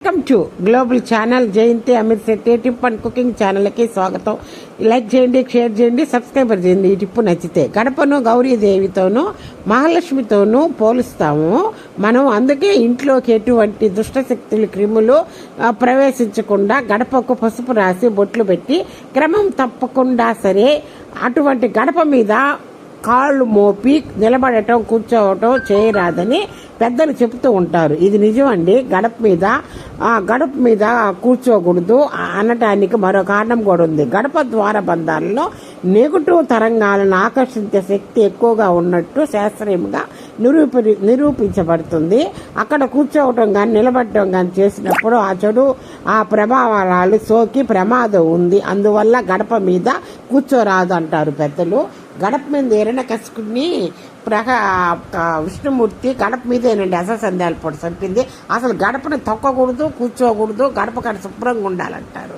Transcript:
Welcome to global channel. Jayanthi Amit Shetty tip and cooking ఛానల్కి స్వాగతం. Like చేయండి, షేర్ చేయండి, సబ్స్క్రైబర్ చేయండి. ఈ టిప్పు నచ్చితే. గడపను గౌరీదేవితోనూ మహాలక్ష్మితోనూ పోలుస్తాము మనం. అందుకే ఇంట్లోకి ఎటువంటి దుష్టశక్తులు క్రిములు ప్రవేశించకుండా గడపకు పసుపు రాసి బొట్లు పెట్టి క్రమం తప్పకుండా సరే అటువంటి గడప మీద కాళ్ళు మోపి నిలబడటం కూర్చోవటం చేయరాదని పెద్దలు చెబుతూ ఉంటారు. ఇది నిజమండి. గడప మీద కూర్చోకూడదు అనటానికి మరో కారణం కూడా ఉంది. గడప ద్వార బంధాలలో నెగటివ్ తరంగాలను ఆకర్షించే శక్తి ఎక్కువగా ఉన్నట్టు శాస్త్రీయంగా నిరూపించబడుతుంది. అక్కడ కూర్చోవటం కానీ నిలబడటం కానీ చేసినప్పుడు ఆ ప్రభావాలు సోకి ప్రమాదం ఉంది. అందువల్ల గడప మీద కూర్చోరాదు అంటారు పెద్దలు. గడప మీద హిరణ్యకశిపుని విష్ణుమూర్తి గడప మీదేనండి అసలు చంపింది. అసలు గడపని తొక్కకూడదు, కూర్చోకూడదు, గడప కాడ శుభ్రంగా ఉండాలంటారు.